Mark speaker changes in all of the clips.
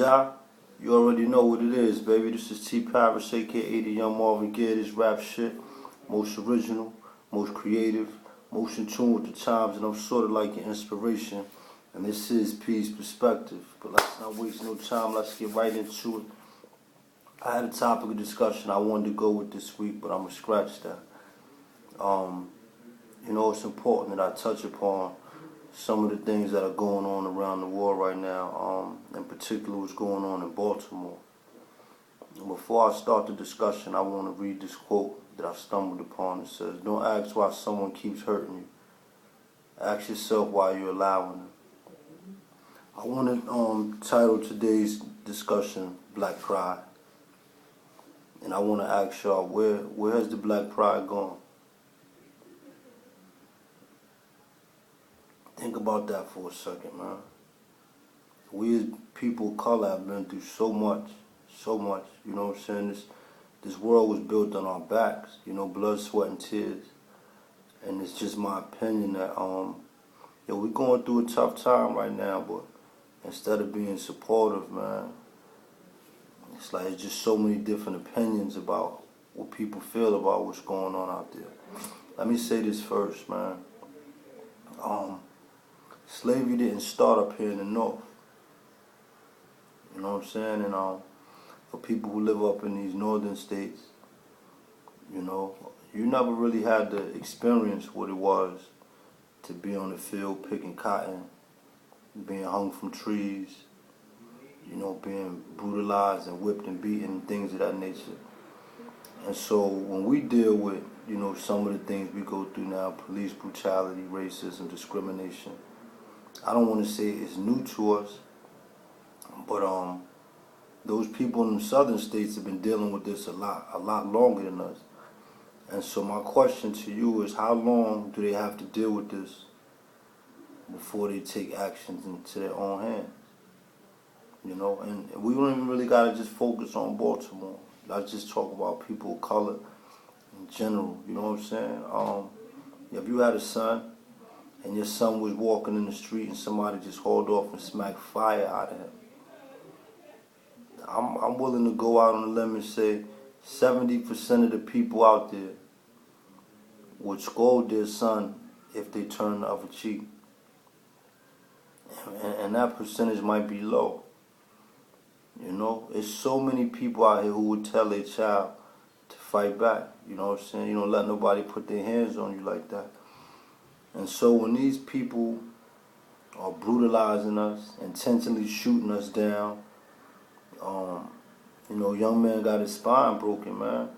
Speaker 1: Yeah, you already know what it is, baby. This is T Paris, aka the Young Marvin Gaye. This rap shit, most original, most creative, most in tune with the times, and I'm sort of like an inspiration. And this is P's Perspective. But let's not waste no time. Let's get right into it. I had a topic of discussion I wanted to go with this week, but I'm gonna scratch that. It's important that I touch upon some of the things that are going on around the world right now, in particular what's going on in Baltimore. And before I start the discussion, I want to read this quote that I stumbled upon. It says, "Don't ask why someone keeps hurting you. Ask yourself why you're allowing them." I want to title today's discussion Black Pride. And I want to ask y'all, where has the Black Pride gone? Think about that for a second, man. We as people of color have been through so much, you know what I'm saying? This world was built on our backs, blood, sweat, and tears. And it's just my opinion that, we're going through a tough time right now, but instead of being supportive, man, it's like it's just so many different opinions about what people feel about what's going on out there. Let me say this first, man. Slavery didn't start up here in the North. You know what I'm saying? And for people who live up in these northern states, you never really had to experience what it was to be on the field picking cotton, being hung from trees, being brutalized and whipped and beaten and things of that nature. And so when we deal with, some of the things we go through now, police brutality, racism, discrimination, I don't want to say it's new to us, but those people in the southern states have been dealing with this a lot longer than us. And so my question to you is, how long do they have to deal with this before they take actions into their own hands? And we don't even really got to just focus on Baltimore. Let's just talk about people of color in general, you know what I'm saying? If you had a son and your son was walking in the street and somebody just hauled off and smacked fire out of him, I'm willing to go out on a limb and say 70% of the people out there would scold their son if they turn the other cheek. And that percentage might be low. There's so many people out here who would tell their child to fight back. You know what I'm saying? You don't let nobody put their hands on you like that. And so when these people are brutalizing us, intentionally shooting us down, young man got his spine broken, man.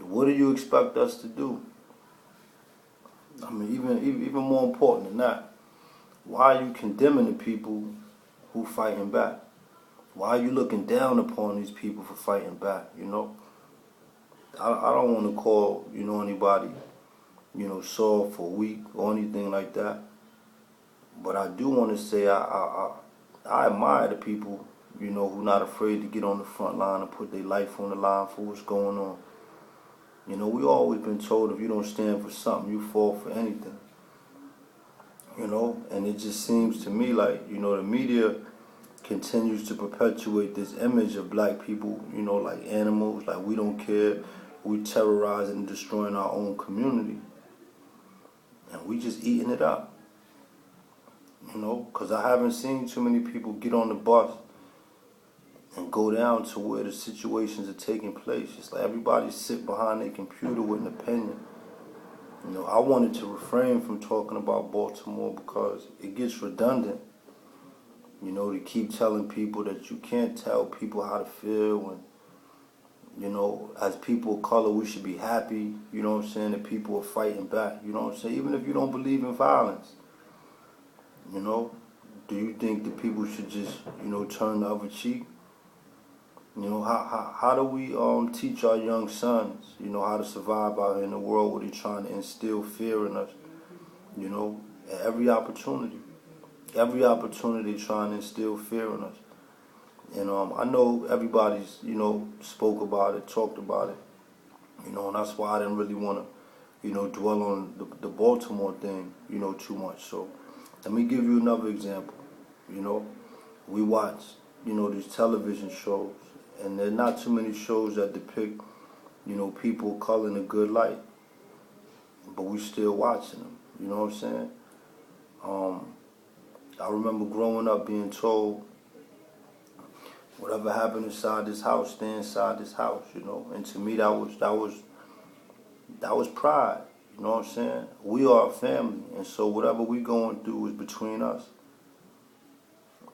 Speaker 1: What do you expect us to do? I mean, even more important than that, why are you condemning the people who fighting back? Why are you looking down upon these people for fighting back? I don't want to call anybody soft or weak or anything like that, but I do want to say I admire the people who not afraid to get on the front line and put their life on the line for what's going on. We always been told if you don't stand for something, you fall for anything. And it just seems to me like, the media continues to perpetuate this image of black people, like animals, like we don't care, we terrorizing and destroying our own community. And we just eating it up. Because I haven't seen too many people get on the bus and go down to where the situations are taking place. It's like everybody sit behind their computer with an opinion. I wanted to refrain from talking about Baltimore because it gets redundant, to keep telling people that you can't tell people how to feel. And, as people of color, we should be happy, that people are fighting back, even if you don't believe in violence. Do you think that people should just, turn the other cheek? How do we teach our young sons, how to survive out here in the world where they're trying to instill fear in us, at every opportunity. Every opportunity they're trying to instill fear in us. And I know everybody's, spoke about it, talked about it, and that's why I didn't really want to, dwell on the Baltimore thing, too much. So let me give you another example, we watch, these television shows, and there are not too many shows that depict, people of color in a good light, but we still watching them. You know what I'm saying? I remember growing up being told, whatever happened inside this house, stay inside this house. And to me, that was pride. You know what I'm saying? We are a family, and so whatever we going through is between us.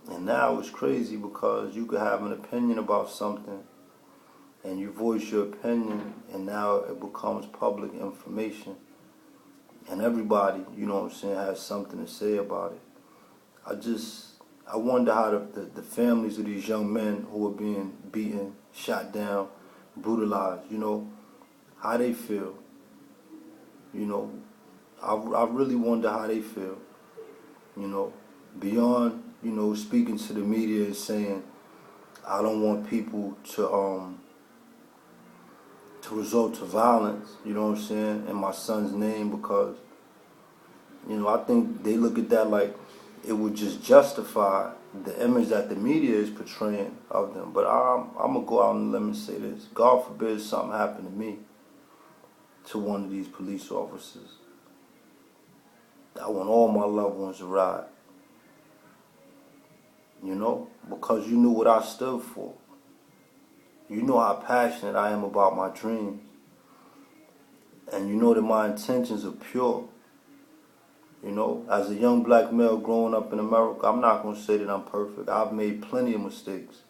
Speaker 1: And now it's crazy because you could have an opinion about something, and you voice your opinion, and now it becomes public information, and everybody, has something to say about it. I wonder how the families of these young men who are being beaten, shot down, brutalized, how they feel. I really wonder how they feel. Beyond, speaking to the media and saying, I don't want people to resort to violence, in my son's name, because, I think they look at that like it would just justify the image that the media is portraying of them. But I'm going to go out on a limb and say this. God forbid something happened to me, to one of these police officers. I want all my loved ones to ride. Because you knew what I stood for. You know how passionate I am about my dreams. And you know that my intentions are pure. As a young black male growing up in America, I'm not going to say that I'm perfect. I've made plenty of mistakes.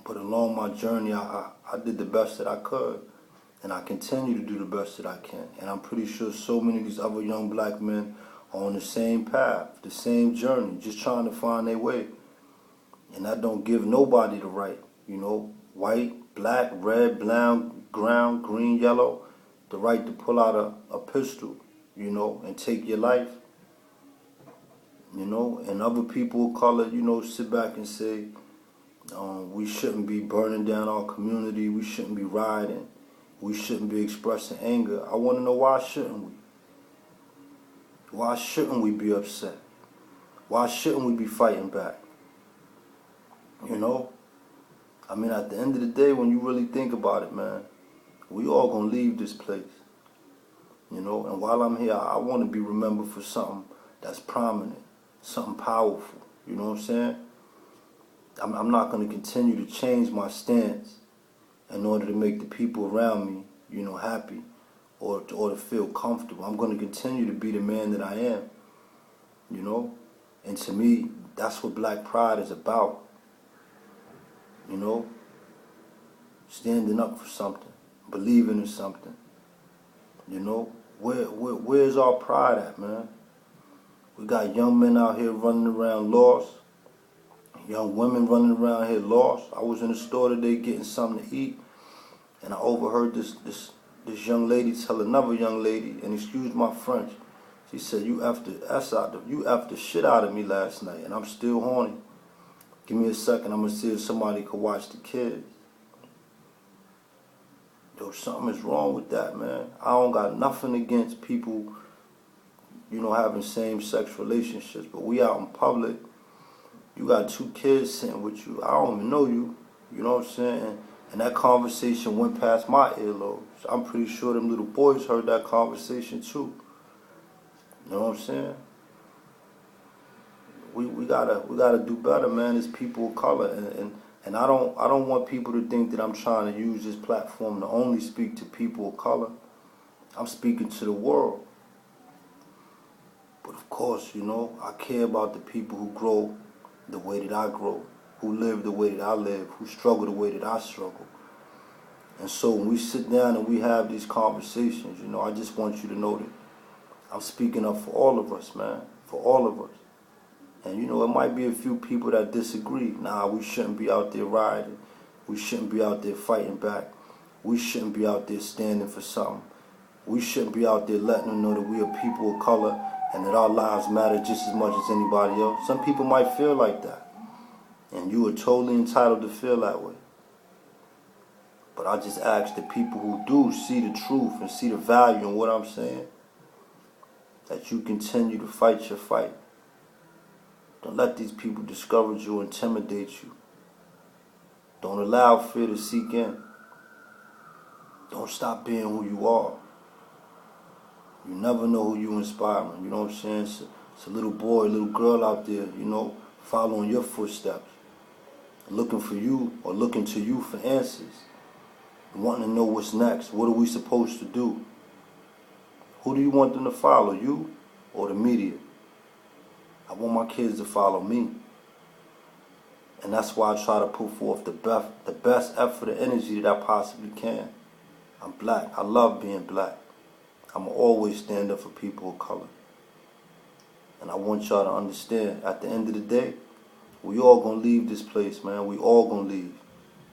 Speaker 1: But along my journey, I did the best that I could. And I continue to do the best that I can. And I'm pretty sure so many of these other young black men are on the same path, the same journey, just trying to find their way. And that don't give nobody the right, white, black, red, brown, green, yellow, the right to pull out a pistol, and take your life. And other people of color, sit back and say, we shouldn't be burning down our community, we shouldn't be rioting, we shouldn't be expressing anger. I want to know, why shouldn't we? Why shouldn't we be upset? Why shouldn't we be fighting back? At the end of the day, when you really think about it, man, we all gonna leave this place. And while I'm here, I want to be remembered for something that's prominent, something powerful. You know what I'm saying? I'm not going to continue to change my stance in order to make the people around me, happy or to feel comfortable. I'm going to continue to be the man that I am, And to me, that's what black pride is about, Standing up for something, believing in something, Where's our pride at, man? We got young men out here running around lost, young women running around here lost. I was in the store today getting something to eat, and I overheard this young lady tell another young lady, and excuse my French, she said, you effed the shit out of me last night, and I'm still horny. Give me a second, I'm going to see if somebody could watch the kids. Yo, something is wrong with that, man. I don't got nothing against people, having same-sex relationships, but we out in public, you got two kids sitting with you. I don't even know you, you know what I'm saying? And that conversation went past my earlobes. I'm pretty sure them little boys heard that conversation too. You know what I'm saying? We gotta do better, man, as people of color. And I don't want people to think that I'm trying to use this platform to only speak to people of color. I'm speaking to the world. But of course, I care about the people who grow the way that I grow, who live the way that I live, who struggle the way that I struggle. And so when we sit down and we have these conversations, I just want you to know that I'm speaking up for all of us, man, for all of us. And it might be a few people that disagree. Nah, we shouldn't be out there rioting. We shouldn't be out there fighting back. We shouldn't be out there standing for something. We shouldn't be out there letting them know that we are people of color and that our lives matter just as much as anybody else. Some people might feel like that. And you are totally entitled to feel that way. But I just ask the people who do see the truth and see the value in what I'm saying, that you continue to fight your fight. Don't let these people discourage you, intimidate you. Don't allow fear to seek in. Don't stop being who you are. You never know who you inspiring. You know what I'm saying? It's a little boy, a little girl out there, you know, following your footsteps, looking for you or looking to you for answers, wanting to know what's next. What are we supposed to do? Who do you want them to follow, you or the media? I want my kids to follow me. And that's why I try to put forth the best effort and energy that I possibly can. I'm black. I love being black. I'm always stand up for people of color. And I want y'all to understand, at the end of the day, we all gonna leave this place, man. We all gonna leave.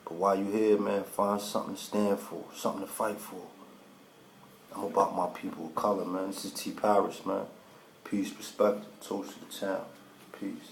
Speaker 1: But while you here, man, find something to stand for, something to fight for. I'm about my people of color, man. This is T. Paris, man. Peace, perspective, toast to the town. Peace.